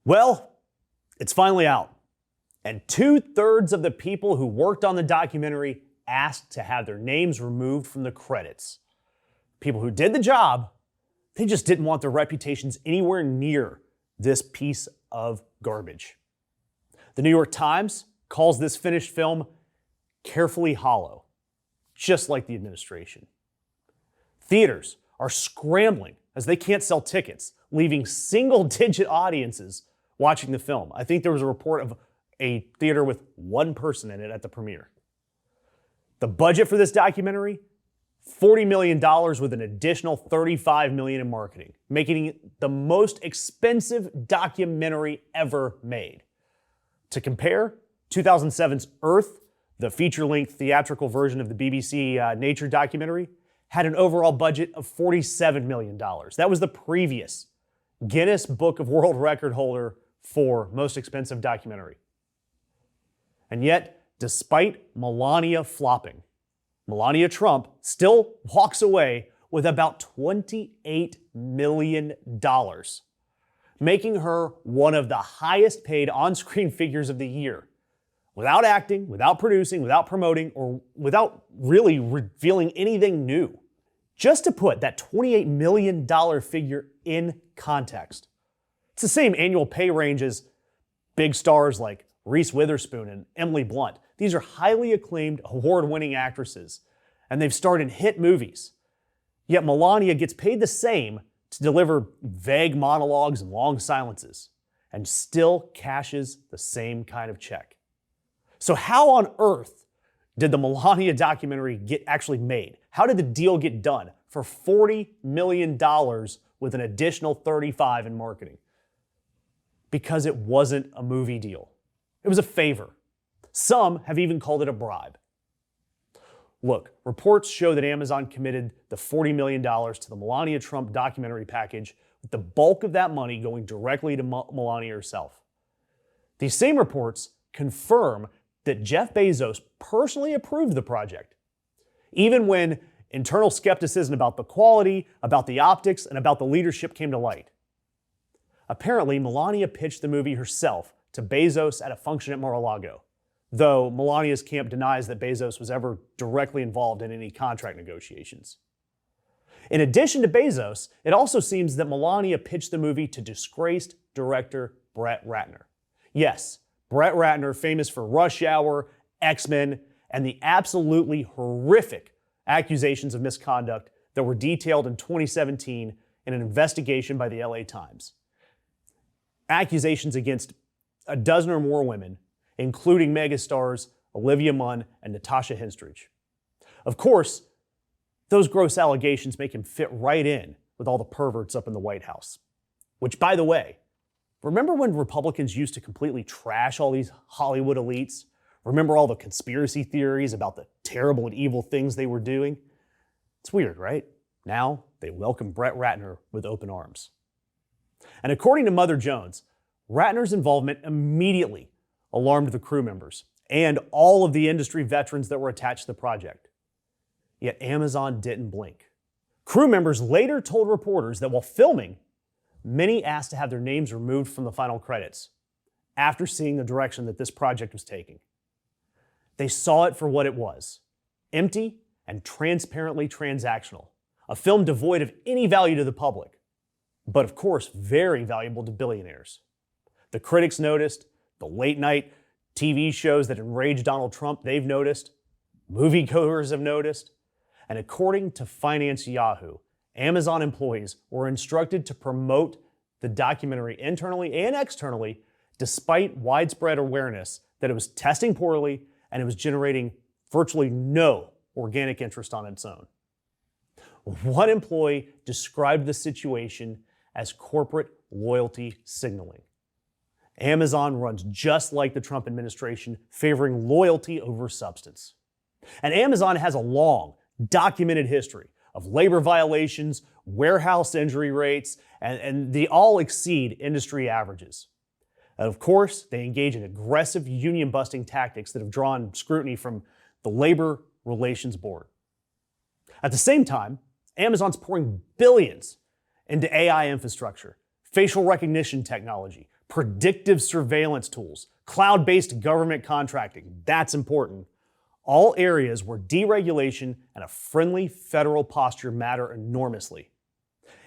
Well, it's finally out. And 2/3 of the people who worked on the documentary asked to have their names removed from the credits. People who did the job, they just didn't want their reputations anywhere near this piece of garbage. The New York Times calls this finished film carefully hollow, just like the administration. Theaters are scrambling as they can't sell tickets, leaving single-digit audiences watching the film. I think there was a report of a theater with one person in it at the premiere. The budget for this documentary, $40 million with an additional $35 million in marketing, making it the most expensive documentary ever made. To compare, 2007's Earth, the feature-length theatrical version of the BBC Nature documentary, had an overall budget of $47 million. That was the previous Guinness Book of World Record holder for most expensive documentary. And yet, despite Melania flopping, Melania Trump still walks away with about $28 million, making her one of the highest paid on-screen figures of the year, without acting, without producing, without promoting, or without really revealing anything new. Just to put that $28 million figure in context, it's the same annual pay range as big stars like Reese Witherspoon and Emily Blunt. These are highly acclaimed, award-winning actresses, and they've starred in hit movies. Yet Melania gets paid the same to deliver vague monologues and long silences, and still cashes the same kind of check. So how on earth did the Melania documentary get actually made? How did the deal get done for $40 million with an additional $35 in marketing? Because it wasn't a movie deal. It was a favor. Some have even called it a bribe. Look, reports show that Amazon committed the $40 million to the Melania Trump documentary package, with the bulk of that money going directly to Melania herself. These same reports confirm that Jeff Bezos personally approved the project, even when internal skepticism about the quality, about the optics, and about the leadership came to light. Apparently, Melania pitched the movie herself to Bezos at a function at Mar-a-Lago, though Melania's camp denies that Bezos was ever directly involved in any contract negotiations. In addition to Bezos, it also seems that Melania pitched the movie to disgraced director Brett Ratner. Yes, Brett Ratner, famous for Rush Hour, X-Men, and the absolutely horrific accusations of misconduct that were detailed in 2017 in an investigation by the LA Times. Accusations against a dozen or more women, including megastars Olivia Munn and Natasha Henstridge. Of course, those gross allegations make him fit right in with all the perverts up in the White House. Which, by the way, remember when Republicans used to completely trash all these Hollywood elites? Remember all the conspiracy theories about the terrible and evil things they were doing? It's weird, right? Now they welcome Brett Ratner with open arms. And according to Mother Jones, Ratner's involvement immediately alarmed the crew members and all of the industry veterans that were attached to the project. Yet Amazon didn't blink. Crew members later told reporters that while filming, many asked to have their names removed from the final credits after seeing the direction that this project was taking. They saw it for what it was, empty and transparently transactional, a film devoid of any value to the public, but of course very valuable to billionaires. The critics noticed, the late-night TV shows that enraged Donald Trump, they've noticed, moviegoers have noticed, and according to Finance Yahoo, Amazon employees were instructed to promote the documentary internally and externally, despite widespread awareness that it was testing poorly and it was generating virtually no organic interest on its own. One employee described the situation as corporate loyalty signaling. Amazon runs just like the Trump administration, favoring loyalty over substance. And Amazon has a long, documented history of labor violations, warehouse injury rates, and they all exceed industry averages. And of course, they engage in aggressive union-busting tactics that have drawn scrutiny from the Labor Relations Board. At the same time, Amazon's pouring billions into AI infrastructure, facial recognition technology, predictive surveillance tools, cloud-based government contracting, that's important. All areas where deregulation and a friendly federal posture matter enormously.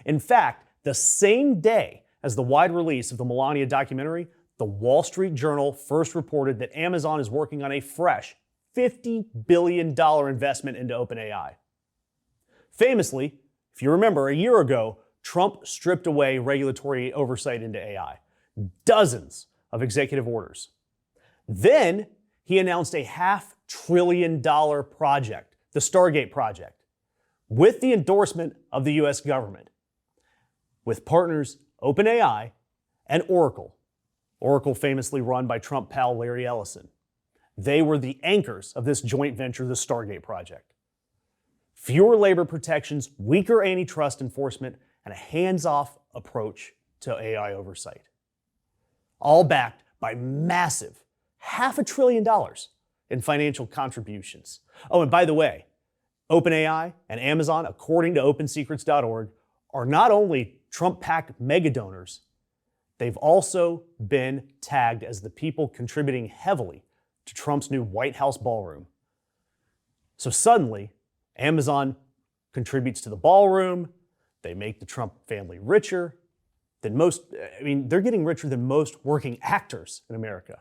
In fact, the same day as the wide release of the Melania documentary, the Wall Street Journal first reported that Amazon is working on a fresh $50 billion investment into OpenAI. Famously, if you remember, a year ago, Trump stripped away regulatory oversight into AI. Dozens of executive orders. Then he announced a $500 billion project, the Stargate project, with the endorsement of the US government, with partners OpenAI and Oracle. Oracle famously run by Trump pal Larry Ellison. They were the anchors of this joint venture, the Stargate project. Fewer labor protections, weaker antitrust enforcement, and a hands-off approach to AI oversight. All backed by massive $500 billion in financial contributions. Oh, and by the way, OpenAI and Amazon, according to OpenSecrets.org, are not only Trump-PAC mega donors, they've also been tagged as the people contributing heavily to Trump's new White House ballroom. So suddenly, Amazon contributes to the ballroom, they make the Trump family richer than they're getting richer than most working actors in America.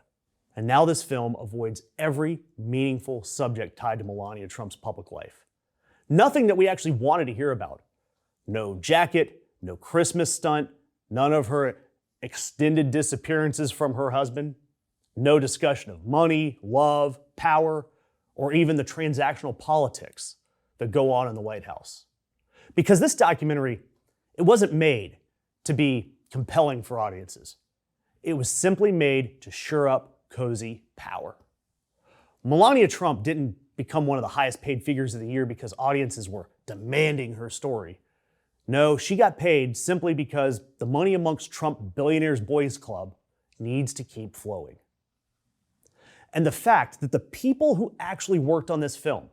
And now this film avoids every meaningful subject tied to Melania Trump's public life. Nothing that we actually wanted to hear about. No jacket, no Christmas stunt, none of her extended disappearances from her husband, no discussion of money, love, power, or even the transactional politics that go on in the White House. Because this documentary, it wasn't made to be compelling for audiences. It was simply made to shore up cozy power. Melania Trump didn't become one of the highest paid figures of the year because audiences were demanding her story. No, she got paid simply because the money amongst Trump billionaires boys club needs to keep flowing. And the fact that the people who actually worked on this film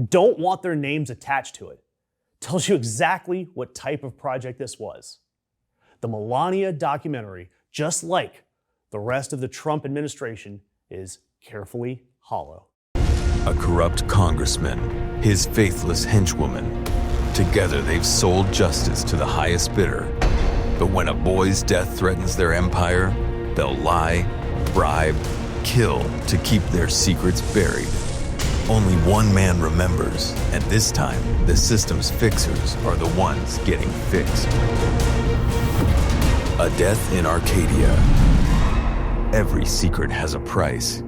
don't want their names attached to it tells you exactly what type of project this was. The Melania documentary, just like the rest of the Trump administration, is carefully hollow. A corrupt congressman, his faithless henchwoman. Together they've sold justice to the highest bidder. But when a boy's death threatens their empire, they'll lie, bribe, kill to keep their secrets buried. Only one man remembers, and this time, the system's fixers are the ones getting fixed. A Death in Arcadia. Every secret has a price,